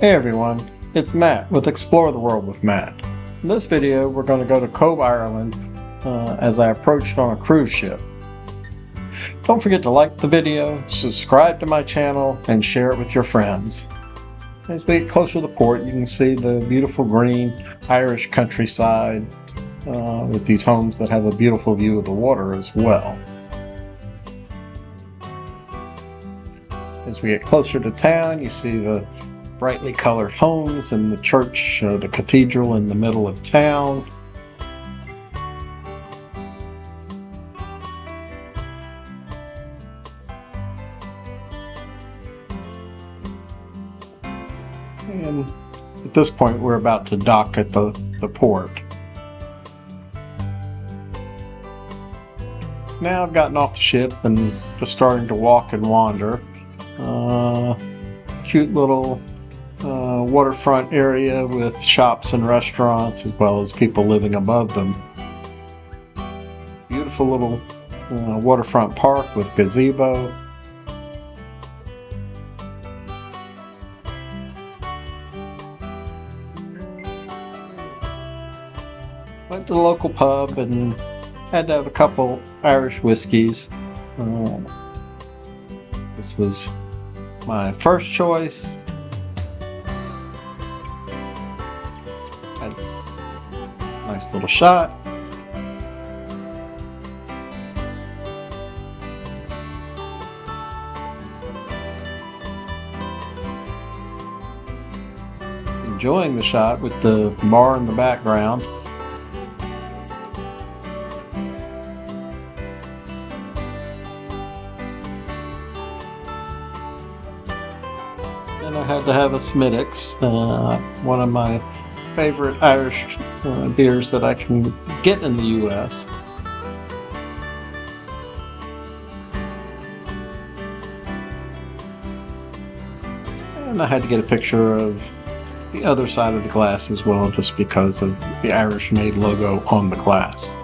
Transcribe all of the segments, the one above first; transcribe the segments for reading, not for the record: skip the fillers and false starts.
Hey everyone, it's Matt with Explore the World with Matt. In this video we're going to go to Cobh Ireland as I approached on a cruise ship. Don't forget to like the video, subscribe to my channel, and share it with your friends. As we get closer to the port you can see the beautiful green Irish countryside with these homes that have a beautiful view of the water as well. As we get closer to town you see the brightly colored homes and the church, the cathedral in the middle of town. And at this point we're about to dock at the port. Now I've gotten off the ship and just starting to walk and wander. Cute little waterfront area with shops and restaurants as well as people living above them. Beautiful little waterfront park with gazebo. Went to the local pub and had to have a couple Irish whiskeys. This was my first choice. Had a nice little shot. Enjoying the shot with the bar in the background. And I had to have a Smithwick's, one of my favorite Irish beers that I can get in the US. And I had to get a picture of the other side of the glass as well, just because of the Irish Made logo on the glass.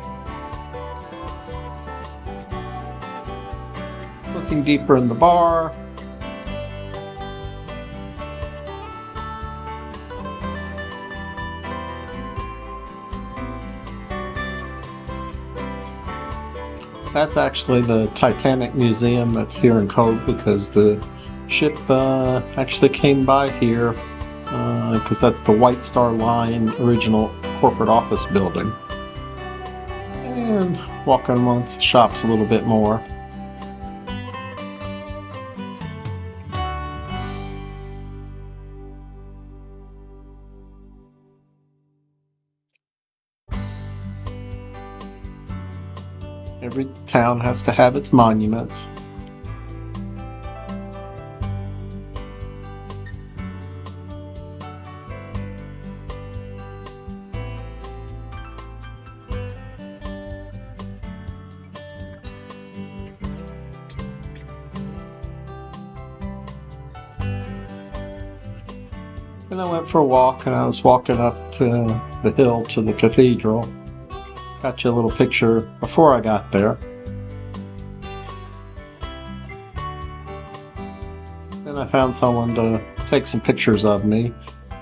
Looking deeper in the bar, that's actually the Titanic Museum that's here in Cobh, because the ship actually came by here because that's the White Star Line original corporate office building. And walking amongst the shops a little bit more. Every town has to have its monuments. And I went for a walk, and I was walking up to the hill to the cathedral. Got you a little picture before I got there. Then I found someone to take some pictures of me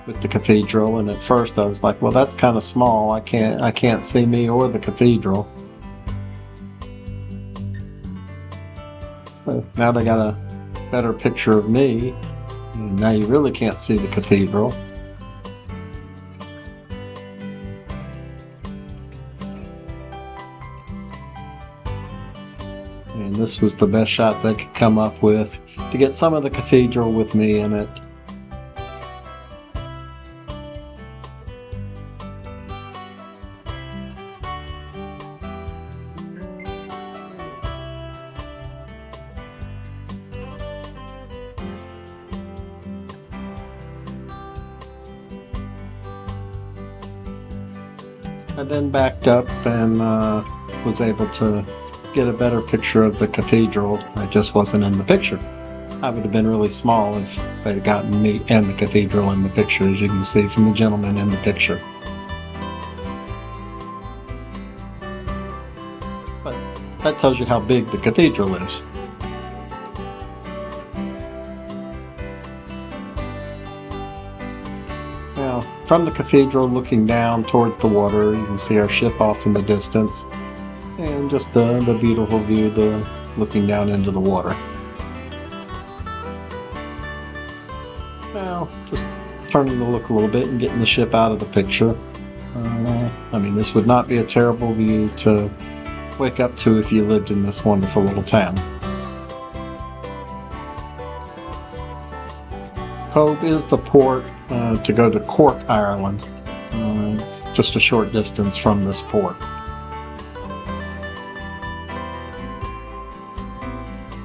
with the cathedral, and at first I was like, well, that's kind of small. I can't see me or the cathedral. So now they got a better picture of me, and now you really can't see the cathedral. And this was the best shot they could come up with to get some of the cathedral with me in it. I then backed up and was able to get a better picture of the cathedral. I just wasn't in the picture. I would have been really small if they'd have gotten me and the cathedral in the picture, as you can see from the gentleman in the picture. But that tells you how big the cathedral is. Now, from the cathedral looking down towards the water, you can see our ship off in the distance, and just the beautiful view, looking down into the water. Now, just turning the look a little bit and getting the ship out of the picture. I mean, this would not be a terrible view to wake up to if you lived in this wonderful little town. Cobh is the port to go to Cork, Ireland. It's just a short distance from this port.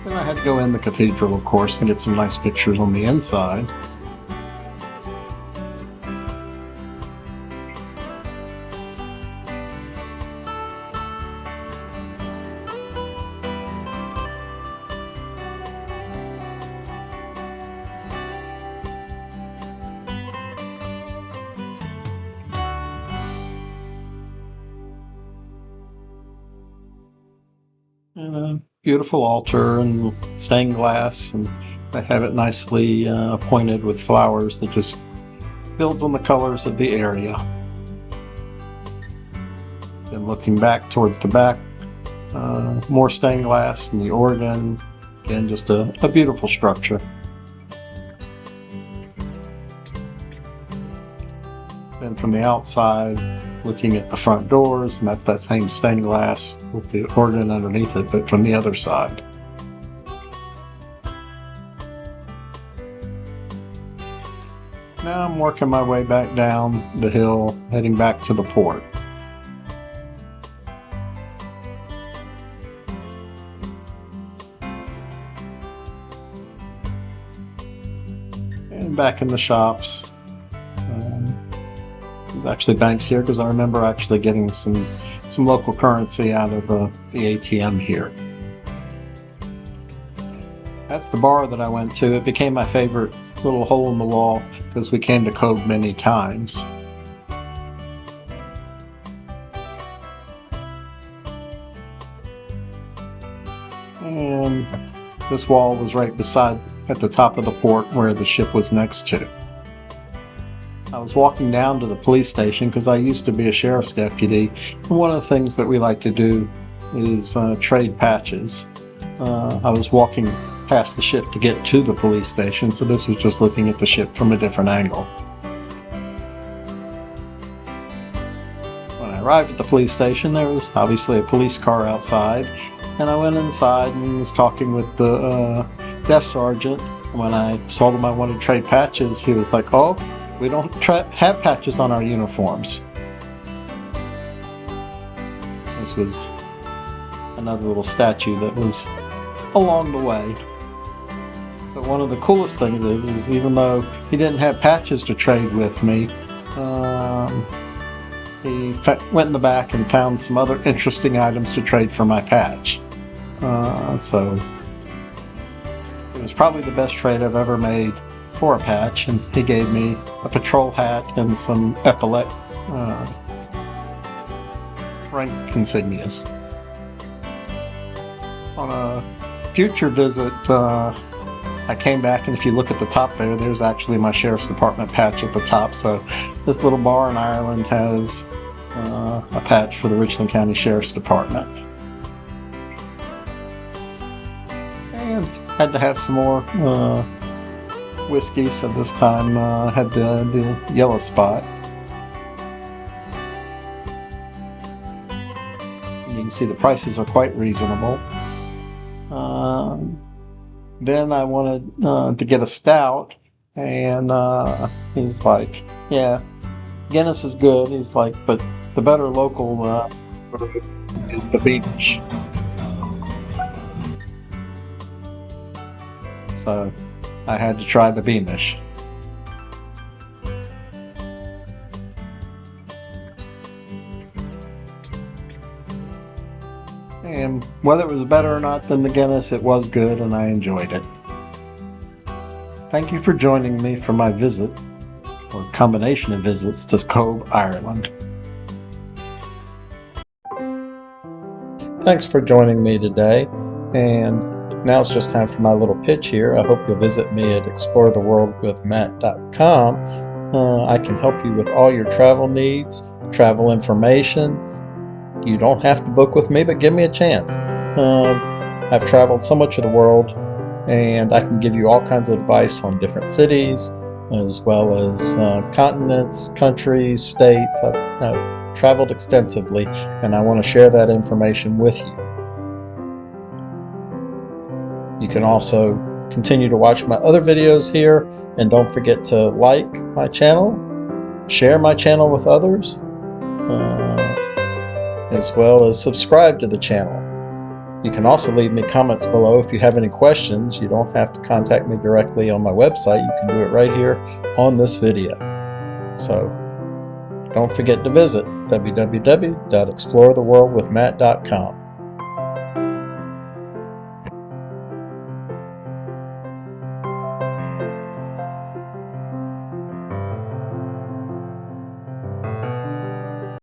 Then I had to go in the cathedral, of course, and get some nice pictures on the inside. And a beautiful altar and stained glass, and I have it nicely appointed with flowers that just builds on the colors of the area. Then looking back towards the back, more stained glass and the organ. Again, just a beautiful structure. Then from the outside, looking at the front doors, and that's that same stained glass with the organ underneath it, but from the other side. Now I'm working my way back down the hill, heading back to the port. And back in the shops. There's actually banks here because I remember actually getting some local currency out of the ATM here. That's the bar that I went to. It became my favorite little hole in the wall because we came to Cobh many times. And this wall was right beside, at the top of the port where the ship was next to. I was walking down to the police station because I used to be a sheriff's deputy, and one of the things that we like to do is trade patches. I was walking past the ship to get to the police station, so this was just looking at the ship from a different angle. When I arrived at the police station, there was obviously a police car outside, and I went inside and was talking with the desk sergeant. When I told him I wanted to trade patches, he was like, "Oh, we don't have patches on our uniforms." This was another little statue that was along the way. But one of the coolest things is even though he didn't have patches to trade with me, he went in the back and found some other interesting items to trade for my patch. So it was probably the best trade I've ever made for a patch, and he gave me a patrol hat and some epaulette rank insignias. On a future visit, I came back, and if you look at the top there's actually my Sheriff's Department patch at the top. So this little bar in Ireland has a patch for the Richland County Sheriff's Department. And had to have some more whiskey, so this time had the yellow spot. And you can see the prices are quite reasonable. Then I wanted to get a stout, and he's like, "Yeah, Guinness is good." He's like, "But the better local is the Beamish." So I had to try the Beamish. And whether it was better or not than the Guinness, it was good and I enjoyed it. Thank you for joining me for my visit, or combination of visits, to Cobh Ireland. Thanks for joining me today, and now it's just time for my little pitch here. I hope you'll visit me at exploretheworldwithmatt.com I can help you with all your travel needs, travel information. You don't have to book with me, but give me a chance. I've traveled so much of the world, and I can give you all kinds of advice on different cities, as well as continents, countries, states. I've traveled extensively, and I want to share that information with you. You can also continue to watch my other videos here, and don't forget to like my channel, share my channel with others, as well as subscribe to the channel. You can also leave me comments below if you have any questions. You don't have to contact me directly on my website. You can do it right here on this video. So don't forget to visit www.exploretheworldwithmatt.com.